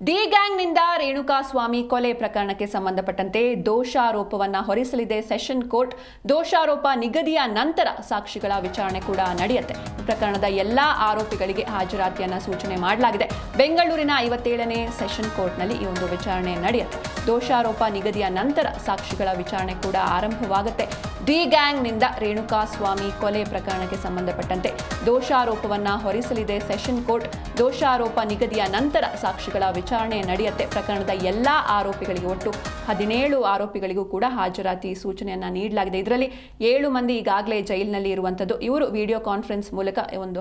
D ಗ್ಯಾಂಗ್ನಿಂದ Renukaswamy ಕೊಲೆ ಪ್ರಕರಣಕ್ಕೆ ಸಂಬಂಧಪಟ್ಟಂತೆ ದೋಷಾರೋಪವನ್ನ ಹೊರಿಸಲಿದೆ ಸೆಷನ್ ಕೋರ್ಟ್. ದೋಷಾರೋಪ ನಿಗದಿಯ ನಂತರ ಸಾಕ್ಷಿಗಳ ವಿಚಾರಣೆ ಕೂಡ ನಡೆಯುತ್ತೆ. ಪ್ರಕರಣದ ಎಲ್ಲಾ ಆರೋಪಿಗಳಿಗೆ ಹಾಜರಾತಿಯನ್ನ ಸೂಚನೆ ಮಾಡಲಾಗಿದೆ. ಬೆಂಗಳೂರಿನ 57ನೇ ಸೆಷನ್ ಕೋರ್ಟ್ನಲ್ಲಿ ಈ ಒಂದು ವಿಚಾರಣೆ ನಡೆಯುತ್ತೆ. ದೋಷಾರೋಪ ನಿಗದಿಯ ನಂತರ ಸಾಕ್ಷಿಗಳ ವಿಚಾರಣೆ ಕೂಡ ಆರಂಭವಾಗುತ್ತೆ. ಡಿ ಗ್ಯಾಂಗ್ನಿಂದ ರೇಣುಕಾಸ್ವಾಮಿ ಕೊಲೆ ಪ್ರಕರಣಕ್ಕೆ ಸಂಬಂಧಪಟ್ಟಂತೆ ದೋಷಾರೋಪವನ್ನ ಹೊರಿಸಲಿದೆ ಸೆಷನ್ ಕೋರ್ಟ್. ದೋಷಾರೋಪ ನಿಗದಿಯ ನಂತರ ಸಾಕ್ಷಿಗಳ ವಿಚಾರಣೆ ನಡೆಯುತ್ತೆ. ಪ್ರಕರಣದ ಎಲ್ಲಾ ಆರೋಪಿಗಳಿಗೆ ಒಟ್ಟು 17 ಆರೋಪಿಗಳಿಗೂ ಕೂಡ ಹಾಜರಾತಿ ಸೂಚನೆಯನ್ನ ನೀಡಲಾಗಿದೆ. ಇದರಲ್ಲಿ 7 ಮಂದಿ ಈಗಾಗಲೇ ಜೈಲಿನಲ್ಲಿ ಇರುವಂತದ್ದು. ಇವರು ವಿಡಿಯೋ ಕಾನ್ಫರೆನ್ಸ್ ಮೂಲಕ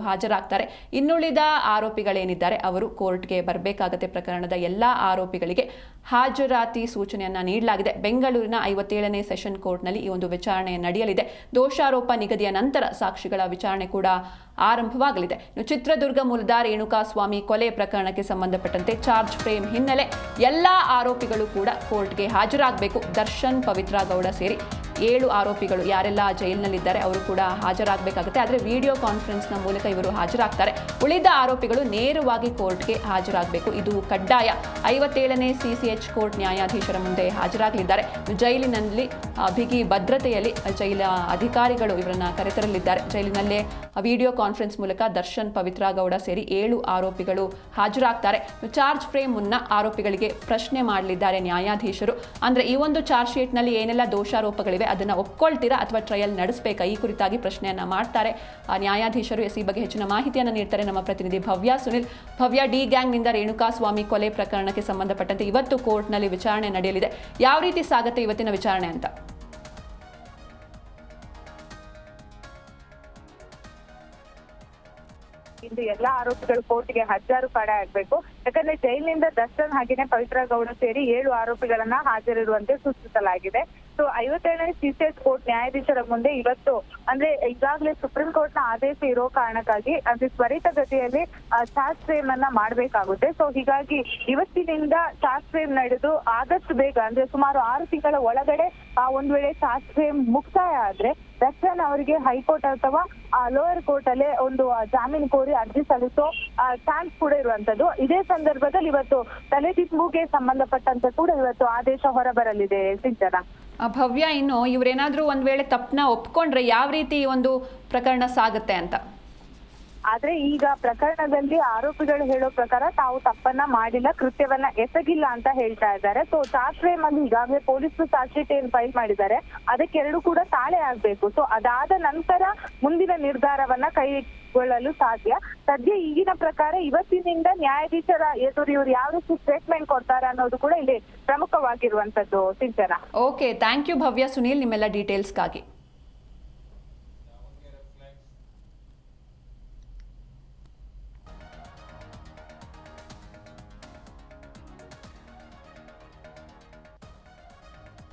ಹಾಜರಾಗ್ತಾರೆ. ಇನ್ನುಳಿದ ಆರೋಪಿಗಳೇನಿದ್ದಾರೆ ಅವರು ಕೋರ್ಟ್ಗೆ ಬರಬೇಕಾಗುತ್ತೆ. ಪ್ರಕರಣದ ಎಲ್ಲಾ ಆರೋಪಿಗಳಿಗೆ ಹಾಜರಾತಿ ಸೂಚನೆಯನ್ನ ನೀಡಲಾಗಿದೆ. ಬೆಂಗಳೂರಿನ 57ನೇ ಸೆಷನ್ ಕೋರ್ಟ್ನಲ್ಲಿ ಈ ಒಂದು ವಿಚಾರಣೆ ನಡೆಯಲಿದೆ. ದೋಷಾರೋಪ ನಿಗದಿಯ ನಂತರ ಸಾಕ್ಷಿಗಳ ವಿಚಾರಣೆ ಕೂಡ ಆರಂಭವಾಗಲಿದೆ. ಚಿತ್ರದುರ್ಗ ಮೂಲದ ರೇಣುಕಾಸ್ವಾಮಿ ಕೊಲೆ ಪ್ರಕರಣಕ್ಕೆ ಸಂಬಂಧಪಟ್ಟಂತೆ ಚಾರ್ಜ್ ಫ್ರೇಮ್ ಹಿನ್ನೆಲೆ ಎಲ್ಲಾ ಆರೋಪಿಗಳು ಕೂಡ ಕೋರ್ಟ್ಗೆ ಹಾಜರಾಗಬೇಕು. ದರ್ಶನ್, ಪವಿತ್ರ ಗೌಡ ಸೇರಿ 7 ಆರೋಪಿಗಳು ಯಾರೆಲ್ಲ ಜೈಲಿನಲ್ಲಿದ್ದಾರೆ ಅವರು ಕೂಡ ಹಾಜರಾಗಬೇಕಾಗುತ್ತೆ. ಆದರೆ ವಿಡಿಯೋ ಕಾನ್ಫರೆನ್ಸ್ನ ಮೂಲಕ ಇವರು ಹಾಜರಾಗ್ತಾರೆ. ಉಳಿದ ಆರೋಪಿಗಳು ನೇರವಾಗಿ ಕೋರ್ಟ್ಗೆ ಹಾಜರಾಗಬೇಕು. ಇದು ಕಡ್ಡಾಯ. 57ನೇ CCH ಕೋರ್ಟ್ ನ್ಯಾಯಾಧೀಶರ ಮುಂದೆ ಹಾಜರಾಗಲಿದ್ದಾರೆ. ಜೈಲಿನಲ್ಲಿ ಬಿಗಿ ಭದ್ರತೆಯಲ್ಲಿ ಜೈಲ ಅಧಿಕಾರಿಗಳು ಇವರನ್ನ ಕರೆತರಲಿದ್ದಾರೆ. ಜೈಲಿನಲ್ಲೇ ವಿಡಿಯೋ ಕಾನ್ಫರೆನ್ಸ್ ಮೂಲಕ ದರ್ಶನ್, ಪವಿತ್ರ ಗೌಡ ಸೇರಿ 7 ಆರೋಪಿಗಳು ಹಾಜರಾಗ್ತಾರೆ. ಚಾರ್ಜ್ ಫ್ರೇಮ್ ಮುನ್ನ ಆರೋಪಿಗಳಿಗೆ ಪ್ರಶ್ನೆ ಮಾಡಲಿದ್ದಾರೆ ನ್ಯಾಯಾಧೀಶರು. ಅಂದ್ರೆ ಈ ಒಂದು ಚಾರ್ಜ್ ಶೀಟ್ನಲ್ಲಿ ಏನೆಲ್ಲ ದೋಷಾರೋಪಗಳಿವೆ ಅದನ್ನ ಒಪ್ಕೊಳ್ತೀರಾ ಅಥವಾ ಟ್ರಯಲ್ ನಡೆಸಬೇಕಾ, ಈ ಕುರಿತಾಗಿ ಪ್ರಶ್ನೆಯನ್ನ ಮಾಡ್ತಾರೆ ನ್ಯಾಯಾಧೀಶರು. ಈ ಬಗ್ಗೆ ಹೆಚ್ಚಿನ ಮಾಹಿತಿಯನ್ನು ನೀಡ್ತಾರೆ ನಮ್ಮ ಪ್ರತಿನಿಧಿ ಭವ್ಯ ಸುನಿಲ್. ಭವ್ಯ, ಡಿ ಗ್ಯಾಂಗ್ನಿಂದ ರೇಣುಕಾಸ್ವಾಮಿ ಕೊಲೆ ಪ್ರಕರಣಕ್ಕೆ ಸಂಬಂಧಪಟ್ಟಂತೆ ಇವತ್ತು ಕೋರ್ಟ್ನಲ್ಲಿ ವಿಚಾರಣೆ ನಡೆಯಲಿದೆ. ಯಾವ ರೀತಿ ಸಾಗುತ್ತೆ ಇವತ್ತಿನ ವಿಚಾರಣೆ ಅಂತ? ಇಂದು ಎಲ್ಲಾ ಆರೋಪಿಗಳು ಕೋರ್ಟ್ಗೆ ಹಾಜರು ಆಗಬೇಕು. ಯಾಕಂದ್ರೆ ಜೈಲಿನಿಂದ ದರ್ಶನ್ ಹಾಗೇನೆ ಪವಿತ್ರ ಗೌಡ ಸೇರಿ 7 ಆರೋಪಿಗಳನ್ನ ಹಾಜರಿರುವಂತೆ ಸೂಚಿಸಲಾಗಿದೆ. ಸೊ 57ನೇ CCH ಕೋರ್ಟ್ ನ್ಯಾಯಾಧೀಶರ ಮುಂದೆ ಇವತ್ತು ಅಂದ್ರೆ ಈಗಾಗಲೇ ಸುಪ್ರೀಂ ಕೋರ್ಟ್ ನ ಆದೇಶ ಇರೋ ಕಾರಣಕ್ಕಾಗಿ ಅದು ತ್ವರಿತಗತಿಯಲ್ಲಿ ಚಾರ್ಜ್ ಫ್ರೇಮ್ ಅನ್ನ ಮಾಡಬೇಕಾಗುತ್ತೆ. ಸೊ ಹೀಗಾಗಿ ಇವತ್ತಿನಿಂದ ಚಾರ್ಜ್ ಫ್ರೇಮ್ ನಡೆದು ಆದಷ್ಟು ಬೇಗ ಅಂದ್ರೆ ಸುಮಾರು 6 ತಿಂಗಳ ಒಳಗಡೆ ಒಂದ್ ವೇಳೆ ಚಾರ್ಜ್ ಫ್ರೇಮ್ ಮುಕ್ತಾಯ ಆದ್ರೆ ದರ್ಶನ್ ಅವರಿಗೆ ಹೈಕೋರ್ಟ್ ಅಥವಾ ಲೋಯರ್ ಕೋರ್ಟ್ ಅಲ್ಲೇ ಒಂದು ಜಾಮೀನು ಕೋರಿ ಅರ್ಜಿ ಸಲ್ಲಿಸೋ ಚಾನ್ಸ್ ಕೂಡ ಇರುವಂತದ್ದು. ಇದೇ ಸಂದರ್ಭದಲ್ಲಿ ಇವತ್ತು ತಲೆದಿಂಬುಗೆ ಸಂಬಂಧಪಟ್ಟಂತೆ ಕೂಡ ಇವತ್ತು ಆದೇಶ ಹೊರಬರಲಿದೆ. ಸಿಂಚನ, ಭವ್ಯ, ಇನ್ನು ಇವರೇನಾದ್ರೂ ಒಂದ್ ವೇಳೆ ತಪ್ಪನ್ನ ಒಪ್ಕೊಂಡ್ರೆ ಯಾವ ರೀತಿ ಒಂದು ಪ್ರಕರಣ ಸಾಗುತ್ತೆ ಅಂತ? ಆದ್ರೆ ಈಗ ಪ್ರಕರಣದಲ್ಲಿ ಆರೋಪಿಗಳು ಹೇಳೋ ಪ್ರಕಾರ ತಾವು ತಪ್ಪನ್ನ ಮಾಡಿಲ್ಲ, ಕೃತ್ಯವನ್ನ ಎಸಗಿಲ್ಲ ಅಂತ ಹೇಳ್ತಾ ಇದ್ದಾರೆ. ಸೊ ಚಾರ್ಜ್ ಫ್ರೇಮ್ ಅಲ್ಲಿ ಈಗಾಗಲೇ ಪೊಲೀಸರು ಚಾರ್ಜ್ ಶೀಟ್ ಏನ್ ಫೈಲ್ ಮಾಡಿದ್ದಾರೆ ಅದಕ್ಕೆರಡು ಕೂಡ ತಾಳೆ ಆಗ್ಬೇಕು. ಸೊ ಅದಾದ ನಂತರ ಮುಂದಿನ ನಿರ್ಧಾರವನ್ನ ಕೈಗೊಳ್ಳಲು ಸಾಧ್ಯ. ಸದ್ಯ ಈಗಿನ ಪ್ರಕಾರ ಇವತ್ತಿನಿಂದ ನ್ಯಾಯಾಧೀಶರ ಎದುರು ಇವರು ಯಾವ ರೀತಿ ಸ್ಟೇಟ್ಮೆಂಟ್ ಕೊಡ್ತಾರೆ ಅನ್ನೋದು ಕೂಡ ಇಲ್ಲಿ ಪ್ರಮುಖವಾಗಿರುವಂತದ್ದು. ಸಿಂಚನ, ಓಕೆ, ಥ್ಯಾಂಕ್ ಯು ಭವ್ಯ ಸುನೀಲ್ ನಿಮ್ಮೆಲ್ಲ ಡೀಟೇಲ್ಸ್ಗಾಗಿ.